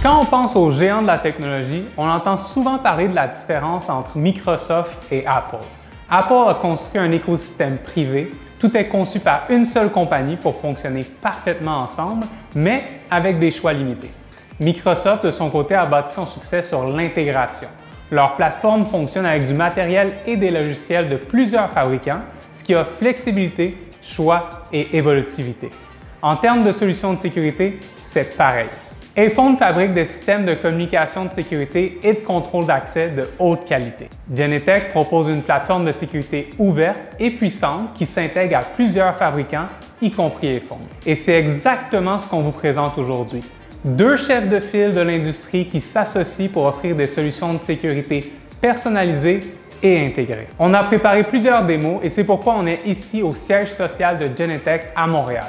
Quand on pense aux géants de la technologie, on entend souvent parler de la différence entre Microsoft et Apple. Apple a construit un écosystème privé. Tout est conçu par une seule compagnie pour fonctionner parfaitement ensemble, mais avec des choix limités. Microsoft, de son côté, a bâti son succès sur l'intégration. Leur plateforme fonctionne avec du matériel et des logiciels de plusieurs fabricants, ce qui offre flexibilité, choix et évolutivité. En termes de solutions de sécurité, c'est pareil. iPhone fabrique des systèmes de communication de sécurité et de contrôle d'accès de haute qualité. Genetec propose une plateforme de sécurité ouverte et puissante qui s'intègre à plusieurs fabricants, y compris iPhone. Et c'est exactement ce qu'on vous présente aujourd'hui. Deux chefs de file de l'industrie qui s'associent pour offrir des solutions de sécurité personnalisées et intégrées. On a préparé plusieurs démos et c'est pourquoi on est ici au siège social de Genetec à Montréal.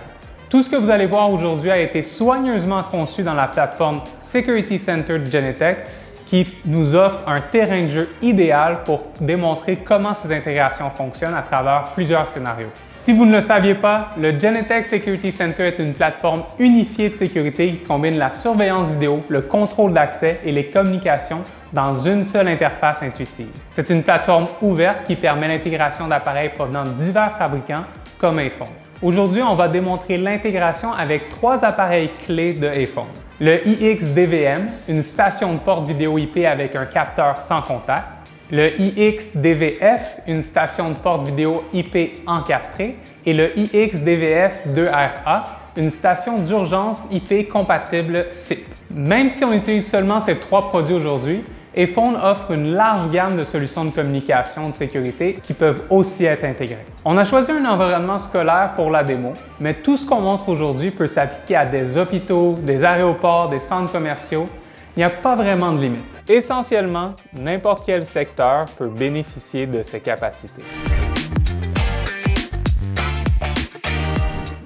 Tout ce que vous allez voir aujourd'hui a été soigneusement conçu dans la plateforme Security Center de Genetec qui nous offre un terrain de jeu idéal pour démontrer comment ces intégrations fonctionnent à travers plusieurs scénarios. Si vous ne le saviez pas, le Genetec Security Center est une plateforme unifiée de sécurité qui combine la surveillance vidéo, le contrôle d'accès et les communications dans une seule interface intuitive. C'est une plateforme ouverte qui permet l'intégration d'appareils provenant de divers fabricants comme iPhone. Aujourd'hui, on va démontrer l'intégration avec trois appareils clés de iPhone. Le iX-DVM, une station de porte vidéo IP avec un capteur sans contact. Le iX-DVF, une station de porte vidéo IP encastrée. Et le iX-DVF2RA, une station d'urgence IP compatible SIP. Même si on utilise seulement ces trois produits aujourd'hui, iPhone offre une large gamme de solutions de communication de sécurité qui peuvent aussi être intégrées. On a choisi un environnement scolaire pour la démo, mais tout ce qu'on montre aujourd'hui peut s'appliquer à des hôpitaux, des aéroports, des centres commerciaux. Il n'y a pas vraiment de limite. Essentiellement, n'importe quel secteur peut bénéficier de ces capacités.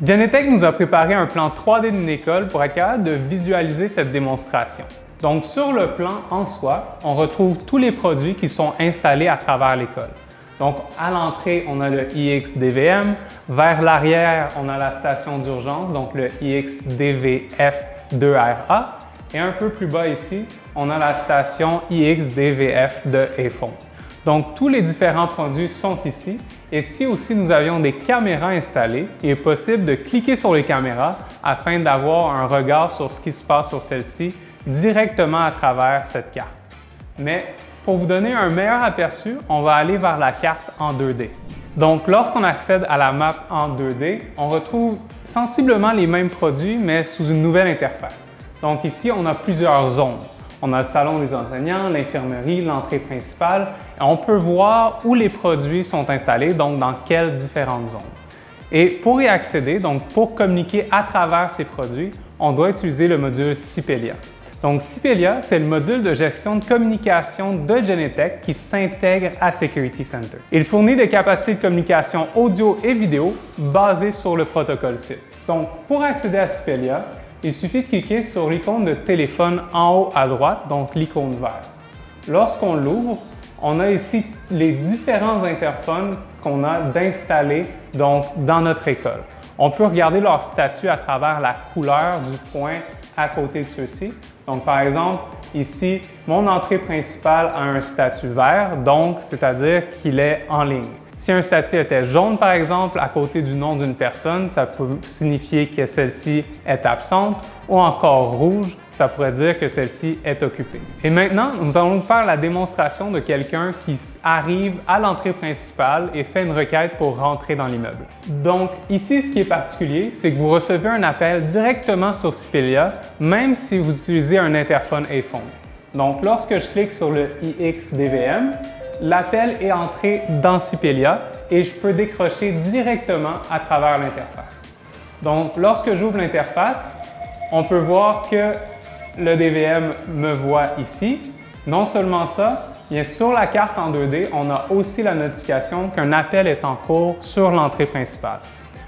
Genetec nous a préparé un plan 3D d'une école pour être capable de visualiser cette démonstration. Donc, sur le plan en soi, on retrouve tous les produits qui sont installés à travers l'école. Donc, à l'entrée, on a le iX-DVM. Vers l'arrière, on a la station d'urgence, donc le iX-DVF2RA. Et un peu plus bas ici, on a la station iX-DVF de iPhone. Donc, tous les différents produits sont ici. Et si aussi nous avions des caméras installées, il est possible de cliquer sur les caméras afin d'avoir un regard sur ce qui se passe sur celle-ci directement à travers cette carte. Mais pour vous donner un meilleur aperçu, on va aller vers la carte en 2D. Donc, lorsqu'on accède à la map en 2D, on retrouve sensiblement les mêmes produits, mais sous une nouvelle interface. Donc ici, on a plusieurs zones. On a le salon des enseignants, l'infirmerie, l'entrée principale. Et on peut voir où les produits sont installés, donc dans quelles différentes zones. Et pour y accéder, donc pour communiquer à travers ces produits, on doit utiliser le module Sipelia. Donc, Sipelia, c'est le module de gestion de communication de Genetec qui s'intègre à Security Center. Il fournit des capacités de communication audio et vidéo basées sur le protocole SIP. Donc, pour accéder à Sipelia, il suffit de cliquer sur l'icône de téléphone en haut à droite, donc l'icône verte. Lorsqu'on l'ouvre, on a ici les différents interphones qu'on a d'installés dans notre école. On peut regarder leur statut à travers la couleur du point à côté de ceux-ci. Donc, par exemple, ici, mon entrée principale a un statut vert, donc c'est-à-dire qu'il est en ligne. Si un statut était jaune, par exemple, à côté du nom d'une personne, ça peut signifier que celle-ci est absente, ou encore rouge, ça pourrait dire que celle-ci est occupée. Et maintenant, nous allons faire la démonstration de quelqu'un qui arrive à l'entrée principale et fait une requête pour rentrer dans l'immeuble. Donc ici, ce qui est particulier, c'est que vous recevez un appel directement sur Sipelia, même si vous utilisez un interphone iPhone. Donc lorsque je clique sur le iX-DVM, l'appel est entré dans Sipelia et je peux décrocher directement à travers l'interface. Donc, lorsque j'ouvre l'interface, on peut voir que le DVM me voit ici. Non seulement ça, bien sur la carte en 2D, on a aussi la notification qu'un appel est en cours sur l'entrée principale.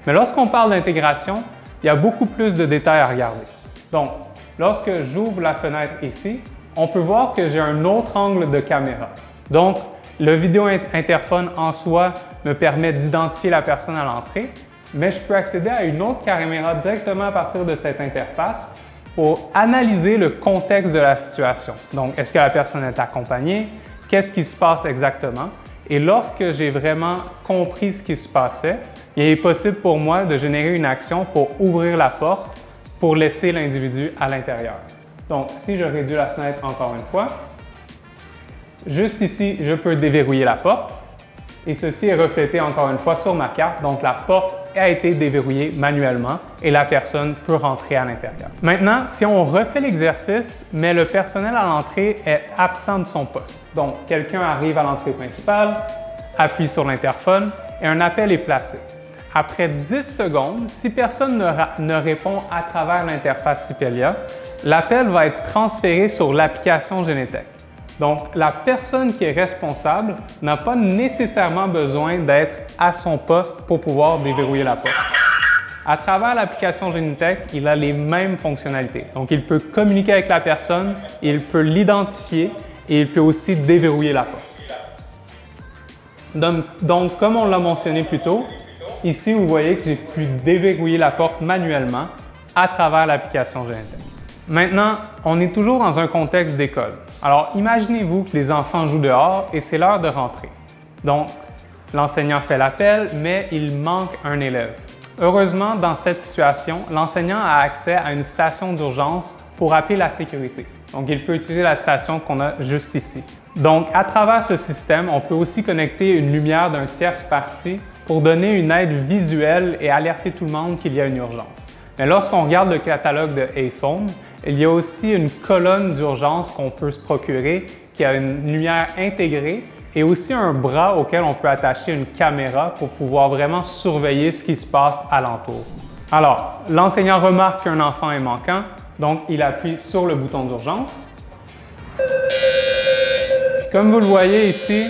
Mais lorsqu'on parle d'intégration, il y a beaucoup plus de détails à regarder. Donc, lorsque j'ouvre la fenêtre ici, on peut voir que j'ai un autre angle de caméra. Donc, le vidéo interphone en soi me permet d'identifier la personne à l'entrée, mais je peux accéder à une autre caméra directement à partir de cette interface pour analyser le contexte de la situation. Donc, est-ce que la personne est accompagnée? Qu'est-ce qui se passe exactement? Et lorsque j'ai vraiment compris ce qui se passait, il est possible pour moi de générer une action pour ouvrir la porte pour laisser l'individu à l'intérieur. Donc, si je réduis la fenêtre encore une fois, juste ici, je peux déverrouiller la porte et ceci est reflété encore une fois sur ma carte. Donc, la porte a été déverrouillée manuellement et la personne peut rentrer à l'intérieur. Maintenant, si on refait l'exercice, mais le personnel à l'entrée est absent de son poste. Donc, quelqu'un arrive à l'entrée principale, appuie sur l'interphone et un appel est placé. Après 10 secondes, si personne ne répond à travers l'interface Sipelia, l'appel va être transféré sur l'application Genetec. Donc, la personne qui est responsable n'a pas nécessairement besoin d'être à son poste pour pouvoir déverrouiller la porte. À travers l'application Genetec, il a les mêmes fonctionnalités. Donc, il peut communiquer avec la personne, il peut l'identifier et il peut aussi déverrouiller la porte. Donc, comme on l'a mentionné plus tôt, ici, vous voyez que j'ai pu déverrouiller la porte manuellement à travers l'application Genetec. Maintenant, on est toujours dans un contexte d'école. Alors, imaginez-vous que les enfants jouent dehors et c'est l'heure de rentrer. Donc, l'enseignant fait l'appel, mais il manque un élève. Heureusement, dans cette situation, l'enseignant a accès à une station d'urgence pour appeler la sécurité. Donc, il peut utiliser la station qu'on a juste ici. Donc, à travers ce système, on peut aussi connecter une lumière d'un tierce partie pour donner une aide visuelle et alerter tout le monde qu'il y a une urgence. Mais lorsqu'on regarde le catalogue de iPhone, il y a aussi une colonne d'urgence qu'on peut se procurer qui a une lumière intégrée et aussi un bras auquel on peut attacher une caméra pour pouvoir vraiment surveiller ce qui se passe alentour. Alors, l'enseignant remarque qu'un enfant est manquant, donc il appuie sur le bouton d'urgence. Comme vous le voyez ici,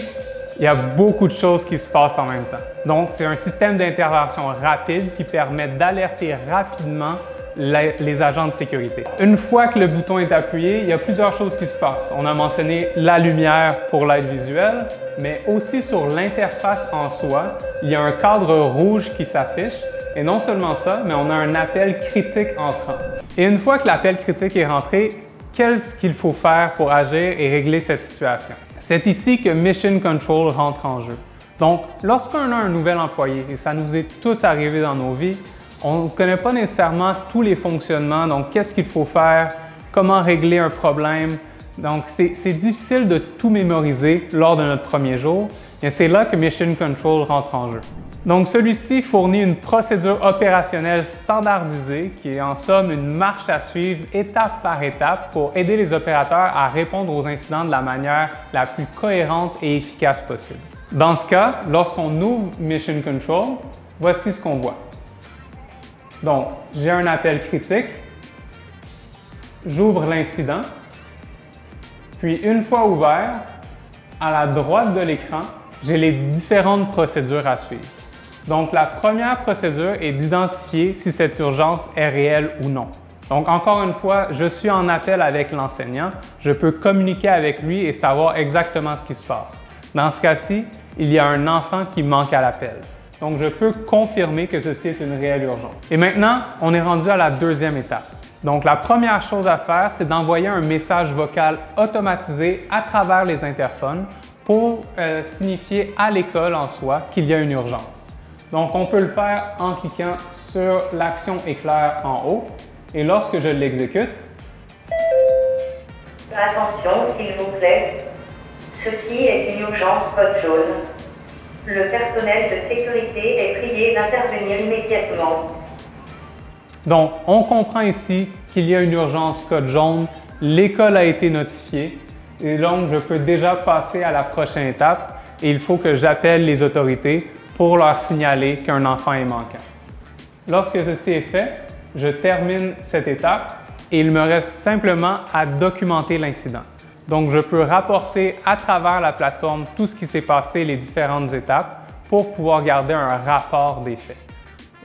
il y a beaucoup de choses qui se passent en même temps. Donc, c'est un système d'intervention rapide qui permet d'alerter rapidement les agents de sécurité. Une fois que le bouton est appuyé, il y a plusieurs choses qui se passent. On a mentionné la lumière pour l'aide visuelle, mais aussi sur l'interface en soi, il y a un cadre rouge qui s'affiche. Et non seulement ça, mais on a un appel critique entrant. Et une fois que l'appel critique est rentré, qu'est-ce qu'il faut faire pour agir et régler cette situation? C'est ici que Mission Control rentre en jeu. Donc, lorsqu'on a un nouvel employé, et ça nous est tous arrivé dans nos vies, on ne connaît pas nécessairement tous les fonctionnements, donc qu'est-ce qu'il faut faire, comment régler un problème. Donc, c'est difficile de tout mémoriser lors de notre premier jour, et c'est là que Mission Control rentre en jeu. Donc, celui-ci fournit une procédure opérationnelle standardisée qui est en somme une marche à suivre étape par étape pour aider les opérateurs à répondre aux incidents de la manière la plus cohérente et efficace possible. Dans ce cas, lorsqu'on ouvre Mission Control, voici ce qu'on voit. Donc, j'ai un appel critique, j'ouvre l'incident, puis une fois ouvert, à la droite de l'écran, j'ai les différentes procédures à suivre. Donc, la première procédure est d'identifier si cette urgence est réelle ou non. Donc, encore une fois, je suis en appel avec l'enseignant, je peux communiquer avec lui et savoir exactement ce qui se passe. Dans ce cas-ci, il y a un enfant qui manque à l'appel. Donc, je peux confirmer que ceci est une réelle urgence. Et maintenant, on est rendu à la deuxième étape. Donc, la première chose à faire, c'est d'envoyer un message vocal automatisé à travers les interphones pour signifier à l'école en soi qu'il y a une urgence. Donc, on peut le faire en cliquant sur l'action éclair en haut et lorsque je l'exécute, attention, s'il vous plaît, ceci est une urgence code jaune. Le personnel de sécurité est prié d'intervenir immédiatement. Donc, on comprend ici qu'il y a une urgence code jaune, l'école a été notifiée et donc je peux déjà passer à la prochaine étape et il faut que j'appelle les autorités pour leur signaler qu'un enfant est manquant. Lorsque ceci est fait, je termine cette étape et il me reste simplement à documenter l'incident. Donc, je peux rapporter à travers la plateforme tout ce qui s'est passé, les différentes étapes, pour pouvoir garder un rapport des faits.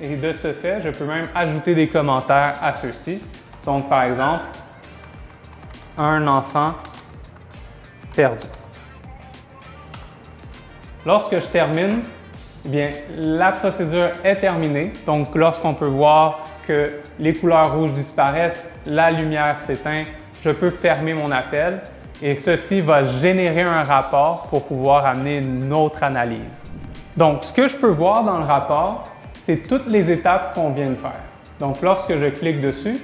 Et de ce fait, je peux même ajouter des commentaires à ceux-ci. Donc, par exemple, un enfant perdu. Lorsque je termine, eh bien, la procédure est terminée. Donc, lorsqu'on peut voir que les couleurs rouges disparaissent, la lumière s'éteint, je peux fermer mon appel et ceci va générer un rapport pour pouvoir amener une autre analyse. Donc, ce que je peux voir dans le rapport, c'est toutes les étapes qu'on vient de faire. Donc, lorsque je clique dessus,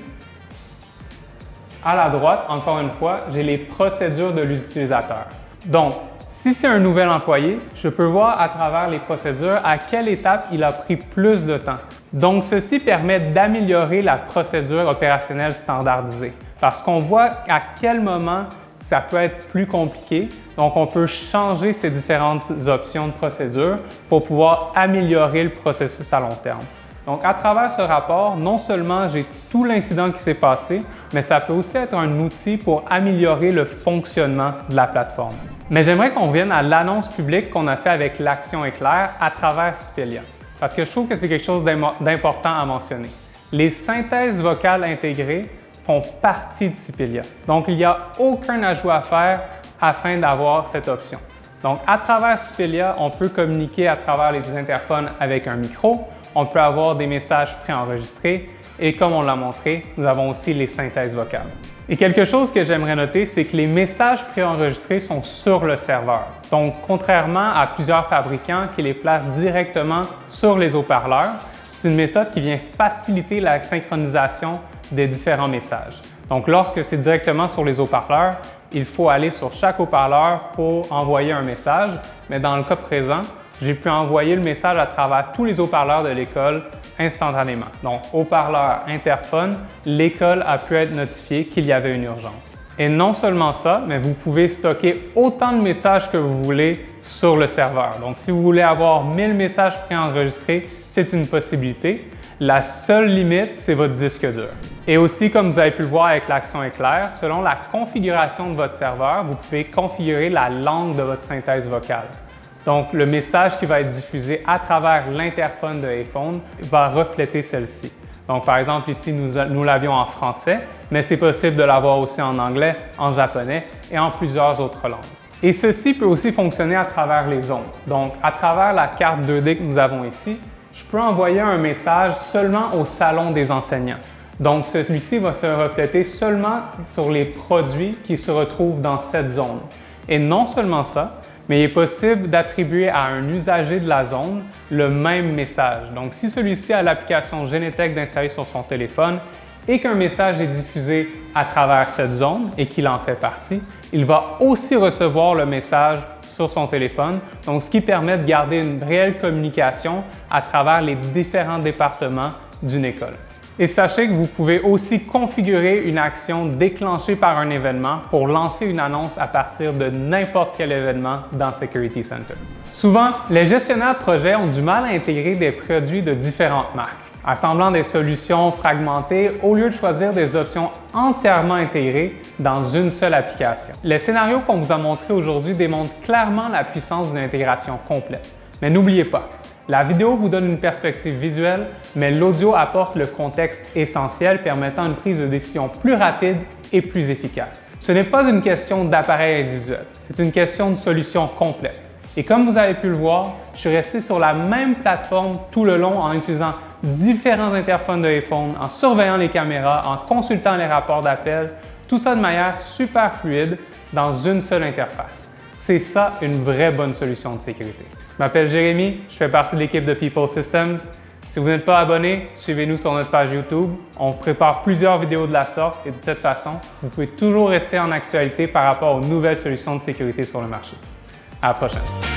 à la droite, encore une fois, j'ai les procédures de l'utilisateur. Donc, si c'est un nouvel employé, je peux voir à travers les procédures à quelle étape il a pris plus de temps. Donc, ceci permet d'améliorer la procédure opérationnelle standardisée parce qu'on voit à quel moment ça peut être plus compliqué. Donc, on peut changer ces différentes options de procédure pour pouvoir améliorer le processus à long terme. Donc, à travers ce rapport, non seulement j'ai tout l'incident qui s'est passé, mais ça peut aussi être un outil pour améliorer le fonctionnement de la plateforme. Mais j'aimerais qu'on vienne à l'annonce publique qu'on a fait avec l'Action Éclair à travers Sipelia, parce que je trouve que c'est quelque chose d'important à mentionner. Les synthèses vocales intégrées font partie de Sipelia. Donc, il n'y a aucun ajout à faire afin d'avoir cette option. Donc, à travers Sipelia, on peut communiquer à travers les interphones avec un micro, on peut avoir des messages préenregistrés et comme on l'a montré, nous avons aussi les synthèses vocales. Et quelque chose que j'aimerais noter, c'est que les messages préenregistrés sont sur le serveur. Donc, contrairement à plusieurs fabricants qui les placent directement sur les haut-parleurs, c'est une méthode qui vient faciliter la synchronisation des différents messages. Donc, lorsque c'est directement sur les haut-parleurs, il faut aller sur chaque haut-parleur pour envoyer un message, mais dans le cas présent, j'ai pu envoyer le message à travers tous les haut-parleurs de l'école instantanément. Donc, haut-parleur, interphone, l'école a pu être notifiée qu'il y avait une urgence. Et non seulement ça, mais vous pouvez stocker autant de messages que vous voulez sur le serveur. Donc, si vous voulez avoir 1000 messages préenregistrés, c'est une possibilité. La seule limite, c'est votre disque dur. Et aussi, comme vous avez pu le voir avec l'Action Éclair, selon la configuration de votre serveur, vous pouvez configurer la langue de votre synthèse vocale. Donc, le message qui va être diffusé à travers l'interphone de iPhone va refléter celle-ci. Donc, par exemple, ici, nous l'avions en français, mais c'est possible de l'avoir aussi en anglais, en japonais et en plusieurs autres langues. Et ceci peut aussi fonctionner à travers les ondes. Donc, à travers la carte 2D que nous avons ici, je peux envoyer un message seulement au salon des enseignants. Donc, celui-ci va se refléter seulement sur les produits qui se retrouvent dans cette zone. Et non seulement ça, mais il est possible d'attribuer à un usager de la zone le même message. Donc, si celui-ci a l'application Genetec d'installer sur son téléphone et qu'un message est diffusé à travers cette zone et qu'il en fait partie, il va aussi recevoir le message sur son téléphone, donc ce qui permet de garder une réelle communication à travers les différents départements d'une école. Et sachez que vous pouvez aussi configurer une action déclenchée par un événement pour lancer une annonce à partir de n'importe quel événement dans Security Center. Souvent, les gestionnaires de projet ont du mal à intégrer des produits de différentes marques, assemblant des solutions fragmentées au lieu de choisir des options entièrement intégrées dans une seule application. Les scénarios qu'on vous a montrés aujourd'hui démontrent clairement la puissance d'une intégration complète. Mais n'oubliez pas, la vidéo vous donne une perspective visuelle, mais l'audio apporte le contexte essentiel permettant une prise de décision plus rapide et plus efficace. Ce n'est pas une question d'appareil individuel, c'est une question de solution complète. Et comme vous avez pu le voir, je suis resté sur la même plateforme tout le long en utilisant différents interphones de iPhone, en surveillant les caméras, en consultant les rapports d'appel, tout ça de manière super fluide dans une seule interface. C'est ça une vraie bonne solution de sécurité. Je m'appelle Jérémy, je fais partie de l'équipe de People Systems. Si vous n'êtes pas abonné, suivez-nous sur notre page YouTube. On prépare plusieurs vidéos de la sorte et de cette façon, vous pouvez toujours rester en actualité par rapport aux nouvelles solutions de sécurité sur le marché. À la prochaine!